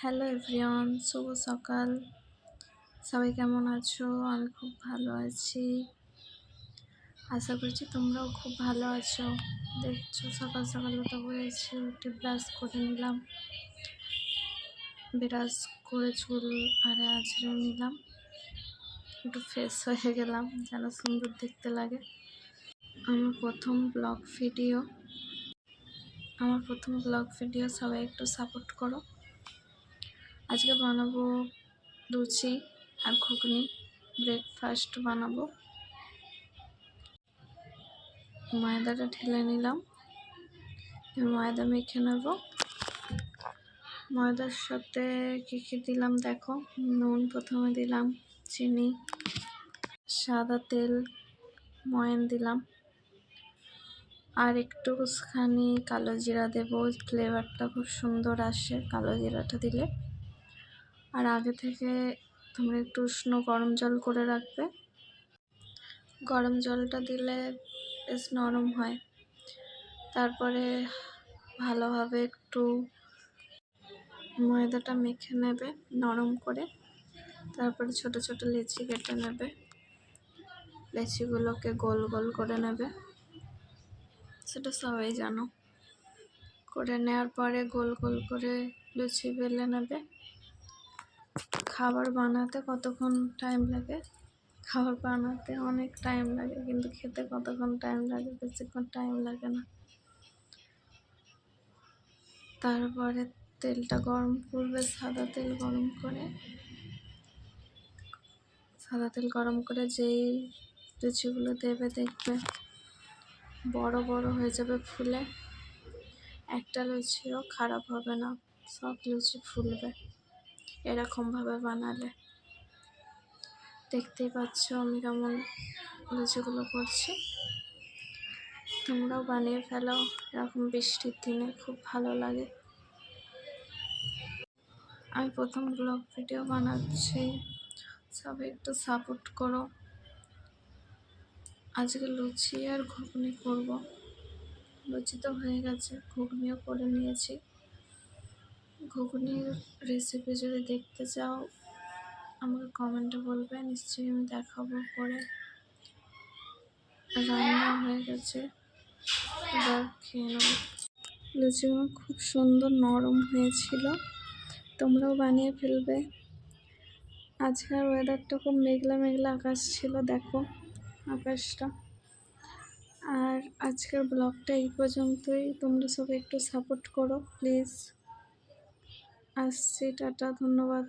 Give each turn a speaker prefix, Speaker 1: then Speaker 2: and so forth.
Speaker 1: Hello everyone, শুভ সকাল। সবাই কেমন আছো? আমি খুব ভালো আছি। আশা করছি তোমরাও খুব ভালো আছো। দেখছো সকাল সকাল উঠে পড়েছি, উঠে ব্রাশ করে নিলাম, ব্রাশ করে চুল আঁচড়ে নিলাম, একটু ফ্রেশ হয়ে গেলাম যেন সুন্দর দেখতে লাগে। আমার প্রথম ব্লগ ভিডিও সবাই একটু সাপোর্ট করো। আজকে বানাবো লুচি আর ঘুগনি, ব্রেকফাস্ট বানাবো। ময়দাটা ঢেলে নিলাম, ময়দা মেখে নেব। ময়দার সাথে কী দিলাম দেখো, নুন প্রথমে দিলাম, চিনি, সাদা তেল, ময়ান দিলাম, আর একটুখানি কালো জিরা দেবো। ফ্লেভারটা খুব সুন্দর আসে কালো জিরাটা দিলে। আর আগে থেকে তোমরা একটু উষ্ণ গরম জল করে রাখবে। গরম জলটা দিলে বেশ নরম হয়। তারপরে ভালোভাবে একটু ময়দাটা মেখে নেবে নরম করে। তারপরে ছোট ছোট লেচি কেটে নেবে, লেচিগুলোকে গোল গোল করে নেবে, সেটা সবাই জানো। করে নেওয়ার পরে গোল গোল করে লুচি বেলে নেবে। খাবার বানাতে কতক্ষণ টাইম লাগে? খাবার বানাতে অনেক টাইম লাগে, কিন্তু খেতে কতক্ষণ টাইম লাগে? বেশিক্ষণ টাইম লাগে না। তারপরে তেলটা গরম করবে, সাদা তেল গরম করে যেই লুচিগুলো দেবে দেখবে বড় বড় হয়ে যাবে ফুলে। একটা লুচিও খারাপ হবে না, সব লুচি ফুলবে এরকমভাবে বানালে। দেখতেই পাচ্ছ আমি কেমন লুচিগুলো করছি। তোমরাও বানিয়ে ফেলো, এরকম বৃষ্টির দিনে খুব ভালো লাগে। আমি প্রথম ব্লগ ভিডিও বানাচ্ছি, সবাই একটু সাপোর্ট করো। আজকে লুচি আর ঘুগনি করব। লুচি তো হয়ে গেছে, ঘুগনিও করে নিয়েছি। ঘুগনির রেসিপি যদি দেখতে চাও আমাকে কমেন্টে বলবে, নিশ্চয়ই আমি দেখাবো করে। রান্না হয়ে গেছে, এবার খেয়ে নেব। লুচিগুলো খুব সুন্দর নরম হয়েছিল, তোমরাও বানিয়ে ফেলবে। আজকের ওয়েদারটা খুব মেঘলা মেঘলা আকাশ ছিল, দেখো আকাশটা। আর আজকের ব্লগটা এই পর্যন্তই। তোমরা সবাই একটু সাপোর্ট করো প্লিজ। আসছি, টাটা, ধন্যবাদ।